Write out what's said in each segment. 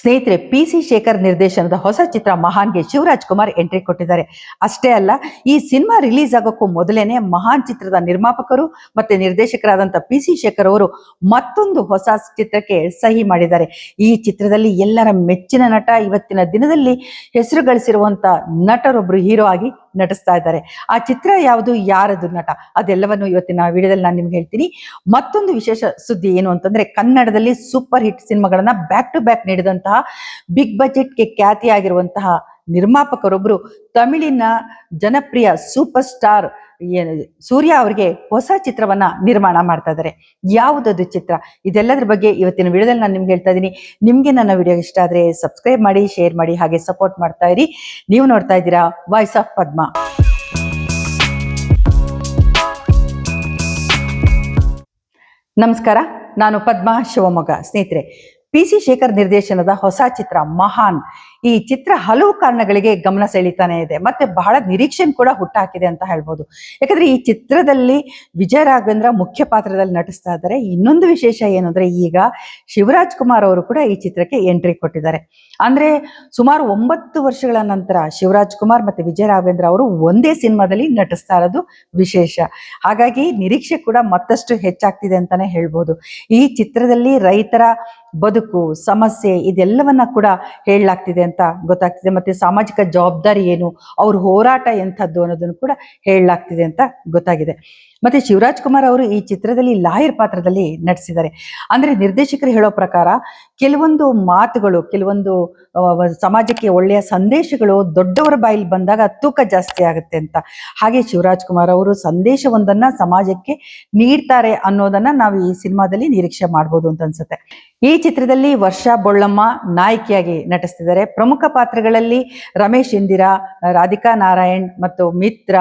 ಸ್ನೇಹಿತರೆ, ಪಿ.ಸಿ. ಶೇಖರ್ ನಿರ್ದೇಶನದ ಹೊಸ ಚಿತ್ರ ಮಹಾನ್ಗೆ ಶಿವರಾಜ್ ಕುಮಾರ್ ಎಂಟ್ರಿ ಕೊಟ್ಟಿದ್ದಾರೆ. ಅಷ್ಟೇ ಅಲ್ಲ, ಈ ಸಿನಿಮಾ ರಿಲೀಸ್ ಆಗೋಕ್ಕೂ ಮೊದಲೇನೆ ಮಹಾನ್ ಚಿತ್ರದ ನಿರ್ಮಾಪಕರು ಮತ್ತೆ ನಿರ್ದೇಶಕರಾದಂಥ ಪಿ.ಸಿ. ಶೇಖರ್ ಅವರು ಮತ್ತೊಂದು ಹೊಸ ಚಿತ್ರಕ್ಕೆ ಸಹಿ ಮಾಡಿದ್ದಾರೆ. ಈ ಚಿತ್ರದಲ್ಲಿ ಎಲ್ಲರ ಮೆಚ್ಚಿನ ನಟ, ಇವತ್ತಿನ ದಿನದಲ್ಲಿ ಹೆಸರು ಗಳಿಸಿರುವಂತ ನಟರೊಬ್ರು ಹೀರೋ ಆಗಿ ನಟಿಸ್ತಾ ಇದ್ದಾರೆ. ಆ ಚಿತ್ರ ಯಾವುದು, ಯಾರದು ನಟ, ಅದೆಲ್ಲವನ್ನು ಇವತ್ತಿನ ವಿಡಿಯೋದಲ್ಲಿ ನಾನು ನಿಮ್ಗೆ ಹೇಳ್ತೀನಿ. ಮತ್ತೊಂದು ವಿಶೇಷ ಸುದ್ದಿ ಏನು ಅಂತಂದ್ರೆ, ಕನ್ನಡದಲ್ಲಿ ಸೂಪರ್ ಹಿಟ್ ಸಿನಿಮಾಗಳನ್ನ ಬ್ಯಾಕ್ ಟು ಬ್ಯಾಕ್ ನೀಡಿದಂತಹ ಬಿಗ್ ಬಜೆಟ್ಗೆ ಖ್ಯಾತಿಯಾಗಿರುವಂತಹ ನಿರ್ಮಾಪಕರೊಬ್ರು ತಮಿಳಿನ ಜನಪ್ರಿಯ ಸೂಪರ್ ಸ್ಟಾರ್ ಸೂರ್ಯ ಅವರಿಗೆ ಹೊಸ ಚಿತ್ರವನ್ನ ನಿರ್ಮಾಣ ಮಾಡ್ತಾ ಇದ್ದಾರೆ. ಯಾವುದದು ಚಿತ್ರ, ಇದೆಲ್ಲದ್ರ ಬಗ್ಗೆ ಇವತ್ತಿನ ವಿಡಿಯೋದಲ್ಲಿ ನಾನು ನಿಮ್ಗೆ ಹೇಳ್ತಾ ಇದ್ದೀನಿ. ನಿಮ್ಗೆ ನನ್ನ ವಿಡಿಯೋ ಇಷ್ಟ ಆದ್ರೆ ಸಬ್ಸ್ಕ್ರೈಬ್ ಮಾಡಿ, ಶೇರ್ ಮಾಡಿ, ಹಾಗೆ ಸಪೋರ್ಟ್ ಮಾಡ್ತಾ ಇರಿ. ನೀವು ನೋಡ್ತಾ ಇದ್ದೀರಾ ವಾಯ್ಸ್ ಆಫ್ ಪದ್ಮ. ನಮಸ್ಕಾರ, ನಾನು ಪದ್ಮ, ಶಿವಮೊಗ್ಗ. ಸ್ನೇಹಿತರೆ, ಪಿ.ಸಿ. ಶೇಖರ್ ನಿರ್ದೇಶನದ ಹೊಸ ಚಿತ್ರ ಮಹಾನ್. ಈ ಚಿತ್ರ ಹಲವು ಕಾರಣಗಳಿಗೆ ಗಮನ ಸೆಳೀತಾನೆ ಇದೆ, ಮತ್ತೆ ಬಹಳ ನಿರೀಕ್ಷೆಯನ್ನು ಕೂಡ ಹುಟ್ಟಾಕಿದೆ ಅಂತ ಹೇಳ್ಬೋದು. ಯಾಕಂದ್ರೆ ಈ ಚಿತ್ರದಲ್ಲಿ ವಿಜಯ ರಾಘವೇಂದ್ರ ಮುಖ್ಯ ಪಾತ್ರದಲ್ಲಿ ನಟಿಸ್ತಾ ಇದ್ದಾರೆ. ಇನ್ನೊಂದು ವಿಶೇಷ ಏನು ಅಂದ್ರೆ, ಈಗ ಶಿವರಾಜ್ ಕುಮಾರ್ ಅವರು ಕೂಡ ಈ ಚಿತ್ರಕ್ಕೆ ಎಂಟ್ರಿ ಕೊಟ್ಟಿದ್ದಾರೆ. ಅಂದ್ರೆ ಸುಮಾರು 9 ವರ್ಷಗಳ ನಂತರ ಶಿವರಾಜ್ ಕುಮಾರ್ ಮತ್ತೆ ವಿಜಯ ರಾಘವೇಂದ್ರ ಅವರು ಒಂದೇ ಸಿನಿಮಾದಲ್ಲಿ ನಟಿಸ್ತಾ ಇರೋದು ವಿಶೇಷ. ಹಾಗಾಗಿ ನಿರೀಕ್ಷೆ ಕೂಡ ಮತ್ತಷ್ಟು ಹೆಚ್ಚಾಗ್ತಿದೆ ಅಂತಾನೆ ಹೇಳ್ಬೋದು. ಈ ಚಿತ್ರದಲ್ಲಿ ರೈತರ ಬದುಕು, ಸಮಸ್ಯೆ, ಇದೆಲ್ಲವನ್ನ ಕೂಡ ಹೇಳಲಾಗ್ತಿದೆ ಅಂತ ಗೊತ್ತಾಗ್ತಿದೆ. ಮತ್ತೆ ಸಾಮಾಜಿಕ ಜವಾಬ್ದಾರಿ ಏನು, ಅವ್ರ ಹೋರಾಟ ಎಂಥದ್ದು ಅನ್ನೋದನ್ನು ಕೂಡ ಹೇಳಲಾಗ್ತಿದೆ ಅಂತ ಗೊತ್ತಾಗಿದೆ. ಮತ್ತೆ ಶಿವರಾಜ್ ಕುಮಾರ್ ಅವರು ಈ ಚಿತ್ರದಲ್ಲಿ ಲಾಯರ್ ಪಾತ್ರದಲ್ಲಿ ನಟಿಸಿದ್ದಾರೆ. ಅಂದ್ರೆ ನಿರ್ದೇಶಕರು ಹೇಳೋ ಪ್ರಕಾರ ಕೆಲವೊಂದು ಮಾತುಗಳು, ಕೆಲವೊಂದು ಸಮಾಜಕ್ಕೆ ಒಳ್ಳೆಯ ಸಂದೇಶಗಳು ದೊಡ್ಡವರ ಬಾಯಲ್ಲಿ ಬಂದಾಗ ತೂಕ ಜಾಸ್ತಿ ಆಗುತ್ತೆ ಅಂತ. ಹಾಗೆ ಶಿವರಾಜ್ ಕುಮಾರ್ ಅವರು ಸಂದೇಶವೊಂದನ್ನ ಸಮಾಜಕ್ಕೆ ನೀಡ್ತಾರೆ ಅನ್ನೋದನ್ನ ನಾವು ಈ ಸಿನಿಮಾದಲ್ಲಿ ನಿರೀಕ್ಷೆ ಮಾಡ್ಬೋದು ಅಂತ ಅನ್ಸುತ್ತೆ. ಈ ಚಿತ್ರದಲ್ಲಿ ವರ್ಷಾ ಬೊಳ್ಳಮ್ಮ ನಾಯಕಿಯಾಗಿ ನಟಿಸ್ತಿದ್ದಾರೆ. ಪ್ರಮುಖ ಪಾತ್ರಗಳಲ್ಲಿ ರಮೇಶ್ ಇಂದಿರಾ, ರಾಧಿಕಾ ನಾರಾಯಣ್ ಮತ್ತು ಮಿತ್ರ,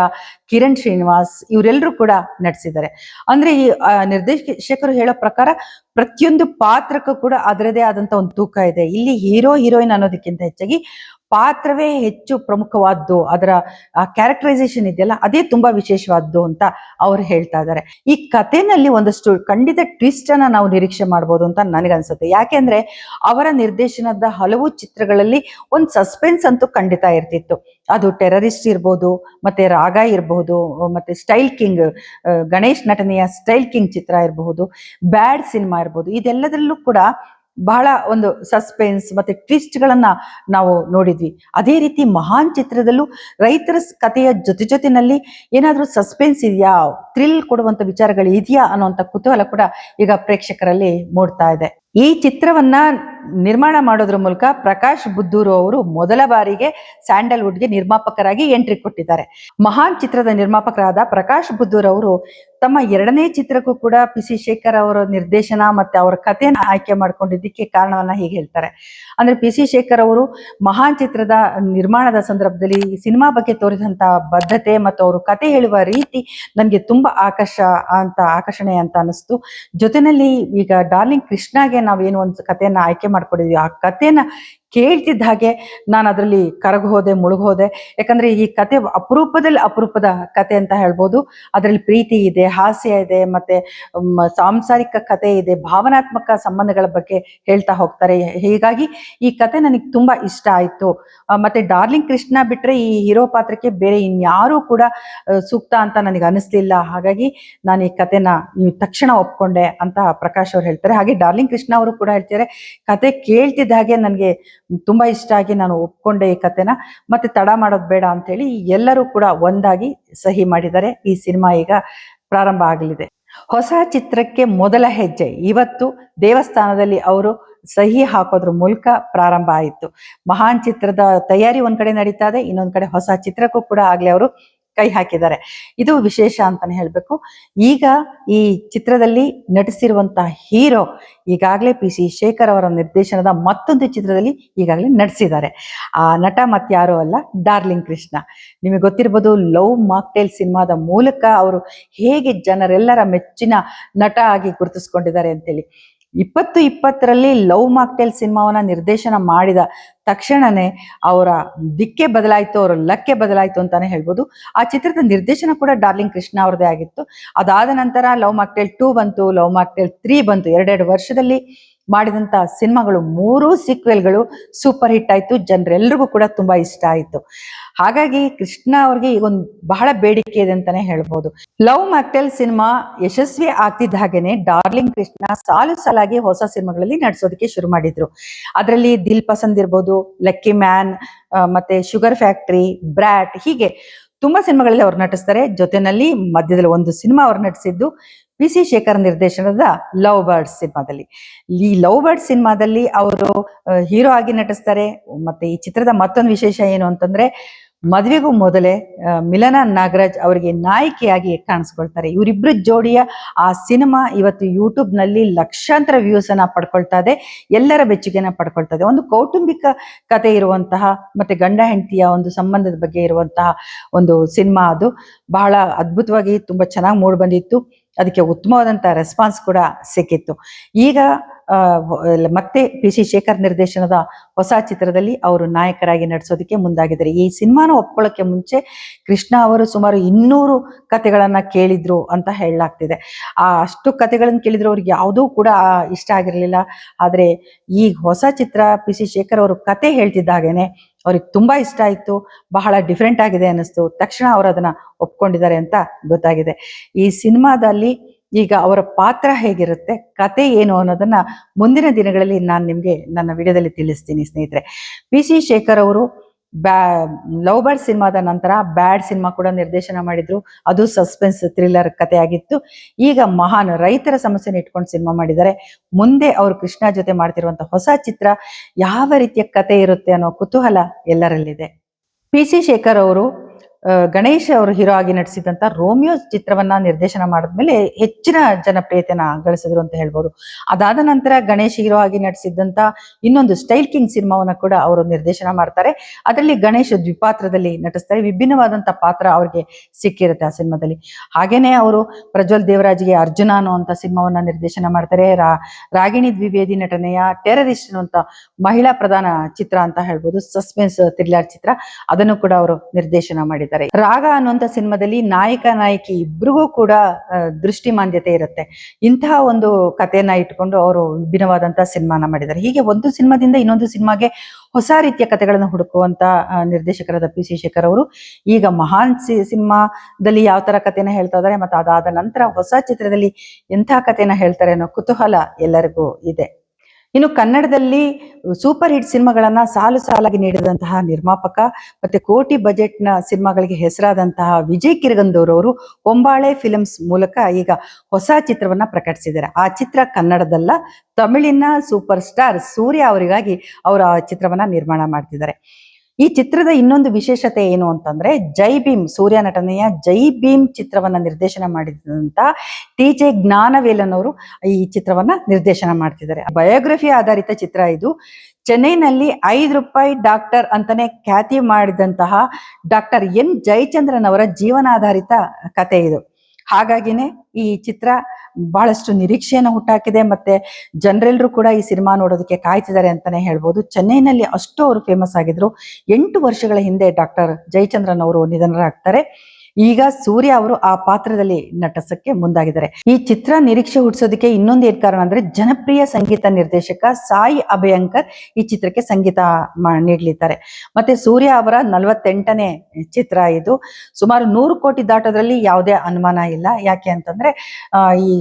ಕಿರಣ್ ಶ್ರೀನಿವಾಸ್ ಇವರೆಲ್ಲರೂ ಕೂಡ ನಟಿಸಿದ್ದಾರೆ. ಅಂದ್ರೆ ಈ ನಿರ್ದೇಶಕರು ಹೇಳೋ ಪ್ರಕಾರ ಪ್ರತಿಯೊಂದು ಪಾತ್ರಕ್ಕೂ ಕೂಡ ಅದರದೇ ಆದಂತ ಒಂದು ತೂಕ ಇದೆ. ಇಲ್ಲಿ ಹೀರೋ ಹೀರೋಯಿನ್ ಅನ್ನೋದಕ್ಕಿಂತ ಹೆಚ್ಚಾಗಿ ಪಾತ್ರವೇ ಹೆಚ್ಚು ಪ್ರಮುಖವಾದ್ದು, ಅದರ ಕ್ಯಾರೆಕ್ಟರೈಸೇಷನ್ ಇದೆಯಲ್ಲ ಅದೇ ತುಂಬಾ ವಿಶೇಷವಾದ್ದು ಅಂತ ಅವ್ರು ಹೇಳ್ತಾ ಇದ್ದಾರೆ. ಈ ಕಥೆನಲ್ಲಿ ಒಂದಷ್ಟು ಖಂಡಿತ ಟ್ವಿಸ್ಟ್ ಅನ್ನ ನಾವು ನಿರೀಕ್ಷೆ ಮಾಡ್ಬೋದು ಅಂತ ನನಗನ್ಸುತ್ತೆ. ಯಾಕೆಂದ್ರೆ ಅವರ ನಿರ್ದೇಶನದ ಹಲವು ಚಿತ್ರಗಳಲ್ಲಿ ಒಂದು ಸಸ್ಪೆನ್ಸ್ ಅಂತೂ ಖಂಡಿತ ಇರ್ತಿತ್ತು. ಅದು ಟೆರರಿಸ್ಟ್ ಇರ್ಬೋದು, ಮತ್ತೆ ರಾಗ ಇರಬಹುದು, ಮತ್ತೆ ಸ್ಟೈಲ್ ಕಿಂಗ್, ಗಣೇಶ್ ನಟನೆಯ ಸ್ಟೈಲ್ ಕಿಂಗ್ ಚಿತ್ರ ಇರಬಹುದು, ಬ್ಯಾಡ್ ಸಿನಿಮಾ ಇರ್ಬೋದು, ಇದೆಲ್ಲದರಲ್ಲೂ ಕೂಡ ಬಹಳ ಒಂದು ಸಸ್ಪೆನ್ಸ್ ಮತ್ತೆ ಟ್ವಿಸ್ಟ್ ಗಳನ್ನ ನಾವು ನೋಡಿದ್ವಿ. ಅದೇ ರೀತಿ ಮಹಾನ್ ಚಿತ್ರದಲ್ಲೂ ರೈತರ ಕಥೆಯ ಜೊತೆನಲ್ಲಿ ಏನಾದ್ರೂ ಸಸ್ಪೆನ್ಸ್ ಇದೆಯಾ, ಥ್ರಿಲ್ ಕೊಡುವಂತ ವಿಚಾರಗಳು ಇದೆಯಾ ಅನ್ನುವಂತ ಕುತೂಹಲ ಕೂಡ ಈಗ ಪ್ರೇಕ್ಷಕರಲ್ಲಿ ಮೂಡ್ತಾ ಇದೆ. ಈ ಚಿತ್ರವನ್ನ ನಿರ್ಮಾಣ ಮಾಡೋದ್ರ ಮೂಲಕ ಪ್ರಕಾಶ್ ಬುದ್ದೂರು ಅವರು ಮೊದಲ ಬಾರಿಗೆ ಸ್ಯಾಂಡಲ್ವುಡ್ಗೆ ನಿರ್ಮಾಪಕರಾಗಿ ಎಂಟ್ರಿ ಕೊಟ್ಟಿದ್ದಾರೆ. ಮಹಾನ್ ಚಿತ್ರದ ನಿರ್ಮಾಪಕರಾದ ಪ್ರಕಾಶ್ ಬುದ್ದೂರು ಅವರು ತಮ್ಮ 2ನೇ ಚಿತ್ರಕ್ಕೂ ಕೂಡ ಪಿ.ಸಿ. ಶೇಖರ್ ಅವರ ನಿರ್ದೇಶನ ಮತ್ತೆ ಅವರ ಕಥೆಯನ್ನು ಆಯ್ಕೆ ಮಾಡ್ಕೊಂಡಿದ್ದಕ್ಕೆ ಕಾರಣವನ್ನ ಹೀಗೆ ಹೇಳ್ತಾರೆ. ಅಂದ್ರೆ ಪಿ.ಸಿ. ಶೇಖರ್ ಅವರು ಮಹಾನ್ ಚಿತ್ರದ ನಿರ್ಮಾಣದ ಸಂದರ್ಭದಲ್ಲಿ ಸಿನಿಮಾ ಬಗ್ಗೆ ತೋರಿದಂತ ಬದ್ಧತೆ ಮತ್ತು ಅವರು ಕತೆ ಹೇಳುವ ರೀತಿ ನನಗೆ ತುಂಬಾ ಆಕರ್ಷಣೆ ಅಂತ ಅನಿಸ್ತು. ಜೊತೆನಲ್ಲಿ ಈಗ ಡಾರ್ಲಿಂಗ್ ಕೃಷ್ಣಗೆ ನಾವೇನು ಒಂದು ಕಥೆಯನ್ನ ಆಯ್ಕೆ ಮಾಡ್ಕೊಂಡಿದ್ವಿ, ಆ ಕಥೆನ ಕೇಳ್ತಿದ್ದ ಹಾಗೆ ನಾನು ಅದರಲ್ಲಿ ಕರಗೋದೆ, ಮುಳುಗೋದೆ. ಯಾಕಂದ್ರೆ ಈ ಕತೆ ಅಪರೂಪದ ಕತೆ ಅಂತ ಹೇಳ್ಬೋದು. ಅದರಲ್ಲಿ ಪ್ರೀತಿ ಇದೆ, ಹಾಸ್ಯ ಇದೆ, ಮತ್ತೆ ಸಾಂಸಾರಿಕ ಕತೆ ಇದೆ, ಭಾವನಾತ್ಮಕ ಸಂಬಂಧಗಳ ಬಗ್ಗೆ ಹೇಳ್ತಾ ಹೋಗ್ತಾರೆ. ಹೀಗಾಗಿ ಈ ಕತೆ ನನಗೆ ತುಂಬಾ ಇಷ್ಟ ಆಯ್ತು. ಮತ್ತೆ ಡಾರ್ಲಿಂಗ್ ಕೃಷ್ಣ ಬಿಟ್ರೆ ಈ ಹೀರೋ ಪಾತ್ರಕ್ಕೆ ಬೇರೆ ಇನ್ಯಾರೂ ಕೂಡ ಸೂಕ್ತ ಅಂತ ನನಗೆ ಅನಿಸ್ಲಿಲ್ಲ. ಹಾಗಾಗಿ ನಾನು ಈ ಕತೆನ ತಕ್ಷಣ ಒಪ್ಕೊಂಡೆ ಅಂತ ಪ್ರಕಾಶ್ ಅವ್ರು ಹೇಳ್ತಾರೆ. ಹಾಗೆ ಡಾರ್ಲಿಂಗ್ ಕೃಷ್ಣ ಅವರು ಕೂಡ ಹೇಳ್ತಾರೆ, ಕತೆ ಕೇಳ್ತಿದ್ದ ಹಾಗೆ ನನಗೆ ತುಂಬಾ ಇಷ್ಟ ಆಗಿ ನಾನು ಒಪ್ಕೊಂಡೆ ಈ ಕತೆನ, ಮತ್ತೆ ತಡ ಮಾಡೋದು ಬೇಡ ಅಂತ ಹೇಳಿ ಎಲ್ಲರೂ ಕೂಡ ಒಂದಾಗಿ ಸಹಿ ಮಾಡಿದ್ದಾರೆ. ಈ ಸಿನಿಮಾ ಈಗ ಪ್ರಾರಂಭ ಆಗಲಿದೆ. ಹೊಸ ಚಿತ್ರಕ್ಕೆ ಮೊದಲ ಹೆಜ್ಜೆ ಇವತ್ತು ದೇವಸ್ಥಾನದಲ್ಲಿ ಅವರು ಸಹಿ ಹಾಕೋದ್ರ ಮೂಲಕ ಪ್ರಾರಂಭ ಆಯಿತು. ಮಹಾನ್ ಚಿತ್ರದ ತಯಾರಿ ಒಂದ್ ಕಡೆ ನಡೀತಾ ಇದೆ, ಇನ್ನೊಂದ್ ಕಡೆ ಹೊಸ ಚಿತ್ರಕ್ಕೂ ಕೂಡ ಆಗ್ಲೇ ಅವರು ಕೈ ಹಾಕಿದ್ದಾರೆ. ಇದು ವಿಶೇಷ ಅಂತಾನೆ ಹೇಳ್ಬೇಕು. ಈಗ ಈ ಚಿತ್ರದಲ್ಲಿ ನಟಿಸಿರುವಂತಹ ಹೀರೋ ಈಗಾಗಲೇ ಪಿ.ಸಿ. ಶೇಖರ್ ಅವರ ನಿರ್ದೇಶನದ ಮತ್ತೊಂದು ಚಿತ್ರದಲ್ಲಿ ಈಗಾಗಲೇ ನಟಿಸಿದ್ದಾರೆ. ಆ ನಟ ಮತ್ಯಾರೋ ಅಲ್ಲ, ಡಾರ್ಲಿಂಗ್ ಕೃಷ್ಣ. ನಿಮಗೆ ಗೊತ್ತಿರ್ಬೋದು, ಲವ್ ಮಾಕ್ಟೇಲ್ ಸಿನಿಮಾದ ಮೂಲಕ ಅವರು ಹೇಗೆ ಜನರೆಲ್ಲರ ಮೆಚ್ಚಿನ ನಟ ಆಗಿ ಗುರುತಿಸ್ಕೊಂಡಿದ್ದಾರೆ ಅಂತೇಳಿ. 2020ರಲ್ಲಿ ಲವ್ ಮಾಕ್ಟೇಲ್ ಸಿನಿಮಾವನ್ನ ನಿರ್ದೇಶನ ಮಾಡಿದ ತಕ್ಷಣನೇ ಅವರ ದಿಕ್ಕೆ ಬದಲಾಯಿತು, ಅವರ ಲಕ್ಕೆ ಬದಲಾಯಿತು ಅಂತಾನೆ ಹೇಳ್ಬೋದು. ಆ ಚಿತ್ರದ ನಿರ್ದೇಶನ ಕೂಡ ಡಾರ್ಲಿಂಗ್ ಕೃಷ್ಣ ಅವ್ರದೇ ಆಗಿತ್ತು. ಅದಾದ ನಂತರ ಲವ್ ಮಾಕ್ಟೇಲ್ 2 ಬಂತು, ಲವ್ ಮಾಕ್ಟೇಲ್ 3 ಬಂತು. 2 ವರ್ಷದಲ್ಲಿ ಮಾಡಿದಂತ ಸಿನಿಮಾಗಳು 3 ಸೀಕ್ವೆಲ್ಗಳು ಸೂಪರ್ ಹಿಟ್ ಆಯ್ತು. ಜನರೆಲ್ರಿಗೂ ಕೂಡ ತುಂಬಾ ಇಷ್ಟ ಆಯ್ತು. ಹಾಗಾಗಿ ಕೃಷ್ಣ ಅವ್ರಿಗೆ ಈಗ ಒಂದು ಬಹಳ ಬೇಡಿಕೆ ಇದೆ ಅಂತಾನೆ ಹೇಳ್ಬೋದು. ಲವ್ ಮ್ಯಾಕ್ಟೆಲ್ ಸಿನಿಮಾ ಯಶಸ್ವಿ ಆಗ್ತಿದ್ದ ಹಾಗೇನೆ ಡಾರ್ಲಿಂಗ್ ಕೃಷ್ಣ ಸಾಲು ಸಾಲಾಗಿ ಹೊಸ ಸಿನಿಮಾಗಳಲ್ಲಿ ನಟಿಸೋದಕ್ಕೆ ಶುರು ಮಾಡಿದ್ರು. ಅದರಲ್ಲಿ ದಿಲ್ ಪಸಂದ್ ಇರ್ಬೋದು, ಲಕ್ಕಿ ಮ್ಯಾನ್, ಮತ್ತೆ ಶುಗರ್ ಫ್ಯಾಕ್ಟ್ರಿ, ಬ್ರ್ಯಾಟ್, ಹೀಗೆ ತುಂಬಾ ಸಿನಿಮಾಗಳಲ್ಲಿ ಅವ್ರು ನಟಿಸ್ತಾರೆ. ಜೊತೆನಲ್ಲಿ ಮಧ್ಯದಲ್ಲಿ ಒಂದು ಸಿನಿಮಾ ಅವ್ರು ನಟಿಸಿದ್ದು ಪಿ ಸಿ ಶೇಖರ್ ನಿರ್ದೇಶನದ ಲವ್ ಬರ್ಡ್ಸ್ ಸಿನಿಮಾದಲ್ಲಿ. ಈ ಲವ್ ಬರ್ಡ್ಸ್ ಸಿನಿಮಾದಲ್ಲಿ ಅವರು ಹೀರೋ ಆಗಿ ನಟಿಸ್ತಾರೆ. ಮತ್ತೆ ಈ ಚಿತ್ರದ ಮತ್ತೊಂದು ವಿಶೇಷ ಏನು ಅಂತಂದ್ರೆ, ಮದುವೆಗೂ ಮೊದಲೇ ಮಿಲನ ನಾಗರಾಜ್ ಅವರಿಗೆ ನಾಯಕಿಯಾಗಿ ಕಾಣಿಸ್ಕೊಳ್ತಾರೆ. ಇವರಿಬ್ರು ಜೋಡಿಯ ಆ ಸಿನಿಮಾ ಇವತ್ತು ಯೂಟ್ಯೂಬ್ ನಲ್ಲಿ ಲಕ್ಷಾಂತರ ವ್ಯೂಸ್ ಅನ್ನ ಪಡ್ಕೊಳ್ತಾ ಇದೆ, ಎಲ್ಲರ ಬೆಚ್ಚುಗೆನ ಪಡ್ಕೊಳ್ತಾ ಇದೆ. ಒಂದು ಕೌಟುಂಬಿಕ ಕತೆ ಇರುವಂತಹ ಮತ್ತೆ ಗಂಡ ಹೆಂಡತಿಯ ಒಂದು ಸಂಬಂಧದ ಬಗ್ಗೆ ಇರುವಂತಹ ಒಂದು ಸಿನಿಮಾ. ಅದು ಬಹಳ ಅದ್ಭುತವಾಗಿ ತುಂಬಾ ಚೆನ್ನಾಗಿ ಮೂಡ್ ಬಂದಿತ್ತು. ಅದಕ್ಕೆ ಉತ್ತಮವಾದಂತ ರೆಸ್ಪಾನ್ಸ್ ಕೂಡ ಸಿಕ್ಕಿತ್ತು. ಈಗ ಮತ್ತೆ ಪಿ ಸಿ ಶೇಖರ್ ನಿರ್ದೇಶನದ ಹೊಸ ಚಿತ್ರದಲ್ಲಿ ಅವರು ನಾಯಕರಾಗಿ ನಟಿಸೋದಕ್ಕೆ ಮುಂದಾಗಿದ್ದಾರೆ. ಈ ಸಿನಿಮಾನ ಒಪ್ಕೊಳ್ಳೋಕೆ ಮುಂಚೆ ಕೃಷ್ಣ ಅವರು ಸುಮಾರು 200 ಕತೆಗಳನ್ನ ಕೇಳಿದ್ರು ಅಂತ ಹೇಳಲಾಗ್ತಿದೆ. ಅಷ್ಟು ಕತೆಗಳನ್ನ ಕೇಳಿದ್ರು ಅವ್ರಿಗೆ ಯಾವುದೂ ಕೂಡ ಇಷ್ಟ ಆಗಿರ್ಲಿಲ್ಲ. ಆದ್ರೆ ಈ ಹೊಸ ಚಿತ್ರ ಪಿ ಸಿ ಶೇಖರ್ ಅವರು ಕತೆ ಹೇಳ್ತಿದ್ದಾಗೇನೆ ಅವ್ರಿಗೆ ತುಂಬಾ ಇಷ್ಟ ಆಯ್ತು, ಬಹಳ ಡಿಫ್ರೆಂಟ್ ಆಗಿದೆ ಅನ್ನಿಸ್ತು. ತಕ್ಷಣ ಅವರು ಅದನ್ನ ಒಪ್ಕೊಂಡಿದ್ದಾರೆ ಅಂತ ಗೊತ್ತಾಗಿದೆ. ಈ ಸಿನಿಮಾದಲ್ಲಿ ಈಗ ಅವರ ಪಾತ್ರ ಹೇಗಿರುತ್ತೆ, ಕತೆ ಏನು ಅನ್ನೋದನ್ನ ಮುಂದಿನ ದಿನಗಳಲ್ಲಿ ನಾನು ನಿಮ್ಗೆ ನನ್ನ ವಿಡಿಯೋದಲ್ಲಿ ತಿಳಿಸ್ತೀನಿ ಸ್ನೇಹಿತರೆ. ಪಿ ಸಿ ಶೇಖರ್ ಅವರು ಲವ್ ಬರ್ಡ್ ಸಿನಿಮಾದ ನಂತರ ಬ್ಯಾಡ್ ಸಿನಿಮಾ ಕೂಡ ನಿರ್ದೇಶನ ಮಾಡಿದ್ರು. ಅದು ಸಸ್ಪೆನ್ಸ್ ಥ್ರಿಲ್ಲರ್ ಕತೆ ಆಗಿತ್ತು. ಈಗ ಮಹಾನ್ ರೈತರ ಸಮಸ್ಯೆನ ಇಟ್ಕೊಂಡು ಸಿನಿಮಾ ಮಾಡಿದ್ದಾರೆ. ಮುಂದೆ ಅವರು ಕೃಷ್ಣ ಜೊತೆ ಮಾಡ್ತಿರುವಂತ ಹೊಸ ಚಿತ್ರ ಯಾವ ರೀತಿಯ ಕತೆ ಇರುತ್ತೆ ಅನ್ನೋ ಕುತೂಹಲ ಎಲ್ಲರಲ್ಲಿದೆ. ಪಿ ಸಿ ಶೇಖರ್ ಅವರು ಗಣೇಶ್ ಅವರು ಹೀರೋ ಆಗಿ ನಟಿಸಿದಂತ ರೋಮಿಯೋ ಚಿತ್ರವನ್ನ ನಿರ್ದೇಶನ ಮಾಡಿದ್ಮೇಲೆ ಹೆಚ್ಚಿನ ಜನಪ್ರಿಯತೆನ ಗಳಿಸಿದ್ರು ಅಂತ ಹೇಳ್ಬೋದು. ಅದಾದ ನಂತರ ಗಣೇಶ್ ಹೀರೋ ಆಗಿ ನಟಿಸಿದಂತ ಇನ್ನೊಂದು ಸ್ಟೈಲ್ ಕಿಂಗ್ ಸಿನಿಮಾವನ್ನ ಕೂಡ ಅವರು ನಿರ್ದೇಶನ ಮಾಡ್ತಾರೆ. ಅದರಲ್ಲಿ ಗಣೇಶ್ ದ್ವಿಪಾತ್ರದಲ್ಲಿ ನಟಿಸ್ತಾರೆ. ವಿಭಿನ್ನವಾದಂತ ಪಾತ್ರ ಅವ್ರಿಗೆ ಸಿಕ್ಕಿರುತ್ತೆ ಆ ಸಿನಿಮಾದಲ್ಲಿ. ಹಾಗೇನೆ ಅವರು ಪ್ರಜ್ವಲ್ ದೇವರಾಜ್ಗೆ ಅರ್ಜುನ ಅನ್ನುವಂತ ಸಿನಿಮಾವನ್ನ ನಿರ್ದೇಶನ ಮಾಡ್ತಾರೆ. ರಾಗಿಣಿ ದ್ವಿವೇದಿ ನಟನೆಯ ಟೆರರಿಸ್ಟ್ ಅನ್ನುವಂತ ಮಹಿಳಾ ಪ್ರಧಾನ ಚಿತ್ರ ಅಂತ ಹೇಳ್ಬೋದು, ಸಸ್ಪೆನ್ಸ್ ಥ್ರಿಲ್ಲರ್ ಚಿತ್ರ, ಅದನ್ನು ಕೂಡ ಅವರು ನಿರ್ದೇಶನ ಮಾಡಿದ್ದಾರೆ. ರಾಗ ಅನ್ನುವಂತ ಸಿನಿಮಾದಲ್ಲಿ ನಾಯಕ ನಾಯಕಿ ಇಬ್ರಿಗೂ ಕೂಡ ದೃಷ್ಟಿ ಮಾಂದ್ಯತೆ ಇರುತ್ತೆ. ಇಂತಹ ಒಂದು ಕಥೆಯನ್ನ ಇಟ್ಕೊಂಡು ಅವರು ವಿಭಿನ್ನವಾದಂತಹ ಸಿನಿಮಾನ ಮಾಡಿದ್ದಾರೆ. ಹೀಗೆ ಒಂದು ಸಿನಿಮಾದಿಂದ ಇನ್ನೊಂದು ಸಿನಿಮಾಗೆ ಹೊಸ ರೀತಿಯ ಕಥೆಗಳನ್ನು ಹುಡುಕುವಂತ ನಿರ್ದೇಶಕರಾದ ಪಿ ಸಿ ಶೇಖರ್ ಅವರು ಈಗ ಮಹಾನ್ ಸಿನಿಮಾದಲ್ಲಿ ಯಾವ ತರ ಕಥೆನ ಹೇಳ್ತಾ ಇದ್ದಾರೆ, ಮತ್ತೆ ಅದಾದ ನಂತರ ಹೊಸ ಚಿತ್ರದಲ್ಲಿ ಎಂಥ ಕಥೆನ ಹೇಳ್ತಾರೆ ಅನ್ನೋ ಕುತೂಹಲ ಎಲ್ಲರಿಗೂ ಇದೆ. ಇನ್ನು ಕನ್ನಡದಲ್ಲಿ ಸೂಪರ್ ಹಿಟ್ ಸಿನಿಮಾಗಳನ್ನ ಸಾಲು ಸಾಲಾಗಿ ನೀಡಿದಂತಹ ನಿರ್ಮಾಪಕ ಮತ್ತೆ ಕೋಟಿ ಬಜೆಟ್ ನ ಸಿನಿಮಾಗಳಿಗೆ ಹೆಸರಾದಂತಹ ವಿಜಯ್ ಕಿರಗಂದೂರ್ ಅವರು ಹೊಂಬಾಳೆ ಫಿಲ್ಮ್ಸ್ ಮೂಲಕ ಈಗ ಹೊಸ ಚಿತ್ರವನ್ನ ಪ್ರಕಟಿಸಿದ್ದಾರೆ. ಆ ಚಿತ್ರ ಕನ್ನಡದಲ್ಲ, ತಮಿಳಿನ ಸೂಪರ್ ಸ್ಟಾರ್ ಸೂರ್ಯ ಅವರಿಗಾಗಿ ಅವರು ಆ ಚಿತ್ರವನ್ನ ನಿರ್ಮಾಣ ಮಾಡ್ತಿದ್ದಾರೆ. ಈ ಚಿತ್ರದ ಇನ್ನೊಂದು ವಿಶೇಷತೆ ಏನು ಅಂತಂದ್ರೆ, ಜೈ ಭೀಮ್, ಸೂರ್ಯ ನಟನೆಯ ಜೈ ಭೀಮ್ ಚಿತ್ರವನ್ನ ನಿರ್ದೇಶನ ಮಾಡಿದಂತ ಟಿ ಜೆ ಜ್ಞಾನವೇಲನ್ ಅವರು ಈ ಚಿತ್ರವನ್ನ ನಿರ್ದೇಶನ ಮಾಡ್ತಿದ್ದಾರೆ. ಬಯೋಗ್ರಫಿ ಆಧಾರಿತ ಚಿತ್ರ ಇದು. ಚೆನ್ನೈನಲ್ಲಿ ₹5 ಡಾಕ್ಟರ್ ಅಂತಾನೆ ಖ್ಯಾತಿ ಮಾಡಿದಂತಹ ಡಾಕ್ಟರ್ ಎನ್ ಜಯಚಂದ್ರನ್ ಅವರ ಜೀವನಾಧಾರಿತ ಕತೆ ಇದು. ಹಾಗಾಗಿನೇ ಈ ಚಿತ್ರ ಬಹಳಷ್ಟು ನಿರೀಕ್ಷೆಯನ್ನು ಹುಟ್ಟಾಕಿದೆ. ಮತ್ತೆ ಜನರೆಲ್ಲರೂ ಕೂಡ ಈ ಸಿನಿಮಾ ನೋಡೋದಕ್ಕೆ ಕಾಯ್ತಿದ್ದಾರೆ ಅಂತಾನೆ ಹೇಳ್ಬೋದು. ಚೆನ್ನೈನಲ್ಲಿ ಅಷ್ಟು ಅವರು ಫೇಮಸ್ ಆಗಿದ್ರು. 8 ವರ್ಷಗಳ ಹಿಂದೆ ಡಾಕ್ಟರ್ ಜಯಚಂದ್ರನ್ ಅವರು ನಿಧನರಾಗ್ತಾರೆ. ಈಗ ಸೂರ್ಯ ಅವರು ಆ ಪಾತ್ರದಲ್ಲಿ ನಟಿಸಕ್ಕೆ ಮುಂದಾಗಿದ್ದಾರೆ. ಈ ಚಿತ್ರ ನಿರೀಕ್ಷೆ ಹುಟ್ಟಿಸೋದಕ್ಕೆ ಇನ್ನೊಂದು ಏನ್ ಕಾರಣ ಅಂದ್ರೆ, ಜನಪ್ರಿಯ ಸಂಗೀತ ನಿರ್ದೇಶಕ ಸಾಯಿ ಅಭಯಂಕರ್ ಈ ಚಿತ್ರಕ್ಕೆ ಸಂಗೀತ ನೀಡಲಿದ್ದಾರೆ. ಮತ್ತೆ ಸೂರ್ಯ ಅವರ 48ನೇ ಚಿತ್ರ ಇದು. ಸುಮಾರು 100 ಕೋಟಿ ದಾಟೋದ್ರಲ್ಲಿ ಯಾವುದೇ ಅನುಮಾನ ಇಲ್ಲ. ಯಾಕೆ ಅಂತಂದ್ರೆ ಈ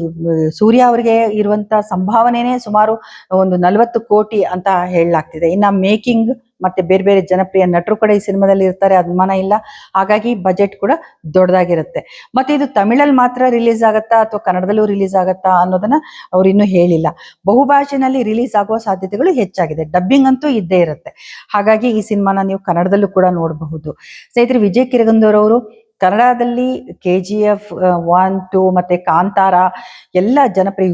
ಸೂರ್ಯ ಅವರಿಗೆ ಇರುವಂತ ಸಂಭಾವನೆನೇ ಸುಮಾರು ಒಂದು 40 ಕೋಟಿ ಅಂತ ಹೇಳಲಾಗ್ತಿದೆ. ಇನ್ನ ಮೇಕಿಂಗ್ ಮತ್ತೆ ಬೇರೆ ಬೇರೆ ಜನಪ್ರಿಯ ನಟರು ಕೂಡ ಈ ಸಿನಿಮಾದಲ್ಲಿ ಇರ್ತಾರೆ, ಅನುಮಾನ ಇಲ್ಲ. ಹಾಗಾಗಿ ಬಜೆಟ್ ಕೂಡ ದೊಡ್ಡದಾಗಿರುತ್ತೆ. ಮತ್ತೆ ಇದು ತಮಿಳಲ್ಲಿ ಮಾತ್ರ ರಿಲೀಸ್ ಆಗತ್ತಾ ಅಥವಾ ಕನ್ನಡದಲ್ಲೂ ರಿಲೀಸ್ ಆಗತ್ತಾ ಅನ್ನೋದನ್ನ ಅವ್ರು ಇನ್ನೂ ಹೇಳಿಲ್ಲ. ಬಹುಭಾಷೆನಲ್ಲಿ ರಿಲೀಸ್ ಆಗುವ ಸಾಧ್ಯತೆಗಳು ಹೆಚ್ಚಾಗಿದೆ. ಡಬ್ಬಿಂಗ್ ಅಂತೂ ಇದ್ದೇ ಇರುತ್ತೆ. ಹಾಗಾಗಿ ಈ ಸಿನಿಮಾನ ನೀವು ಕನ್ನಡದಲ್ಲೂ ಕೂಡ ನೋಡಬಹುದು. ಸ್ನೇಹಿತರೆ, ವಿಜಯ್ ಕಿರಗಂದೂರ್ ಅವರು ಕನ್ನಡದಲ್ಲಿ KGF 1, 2 ಮತ್ತೆ ಕಾಂತಾರ ಎಲ್ಲ ಜನಪ್ರಿಯ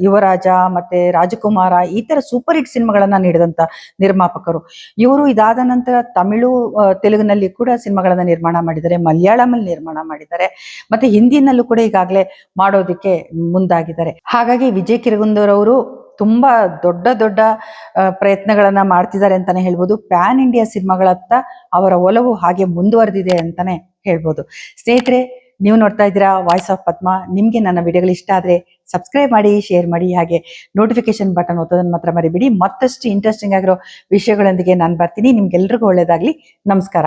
ಯುವರಾಜ ಮತ್ತೆ ರಾಜಕುಮಾರ ಈ ತರ ಸೂಪರ್ ಹಿಟ್ ಸಿನಿಮಾಗಳನ್ನ ನೀಡಿದಂತ ನಿರ್ಮಾಪಕರು ಇವರು. ಇದಾದ ನಂತರ ತಮಿಳು, ತೆಲುಗಿನಲ್ಲಿ ಕೂಡ ಸಿನಿಮಾಗಳನ್ನ ನಿರ್ಮಾಣ ಮಾಡಿದ್ದಾರೆ, ಮಲಯಾಳಮಲ್ಲಿ ನಿರ್ಮಾಣ ಮಾಡಿದ್ದಾರೆ, ಮತ್ತೆ ಹಿಂದಿನಲ್ಲೂ ಕೂಡ ಈಗಾಗಲೇ ಮಾಡೋದಕ್ಕೆ ಮುಂದಾಗಿದ್ದಾರೆ. ಹಾಗಾಗಿ ವಿಜಯ್ ಕಿರಗಂದೂರ್ ಅವರು ತುಂಬಾ ದೊಡ್ಡ ದೊಡ್ಡ ಪ್ರಯತ್ನಗಳನ್ನ ಮಾಡ್ತಿದ್ದಾರೆ ಅಂತಾನೆ ಹೇಳ್ಬೋದು. ಪ್ಯಾನ್ ಇಂಡಿಯಾ ಸಿನಿಮಾಗಳತ್ತ ಅವರ ಒಲವು ಹಾಗೆ ಮುಂದುವರೆದಿದೆ ಅಂತಾನೆ ಹೇಳ್ಬೋದು. ಸ್ನೇಹಿತರೆ, ನೀವು ನೋಡ್ತಾ ಇದ್ದೀರಾ ವಾಯ್ಸ್ ಆಫ್ ಪದ್ಮ. ನಿಮ್ಗೆ ನನ್ನ ವಿಡಿಯೋಗಳು ಇಷ್ಟ ಆದ್ರೆ ಸಬ್ಸ್ಕ್ರೈಬ್ ಮಾಡಿ, ಶೇರ್ ಮಾಡಿ, ಹಾಗೆ ನೋಟಿಫಿಕೇಶನ್ ಬಟನ್ ಒತ್ತೋದನ್ನ ಮಾತ್ರ ಮರಿಬೇಡಿ. ಮತ್ತಷ್ಟು ಇಂಟ್ರೆಸ್ಟಿಂಗ್ ಆಗಿರೋ ವಿಷಯಗಳೊಂದಿಗೆ ನಾನು ಬರ್ತೀನಿ. ನಿಮ್ಗೆಲ್ರಿಗೂ ಒಳ್ಳೇದಾಗ್ಲಿ. ನಮಸ್ಕಾರ.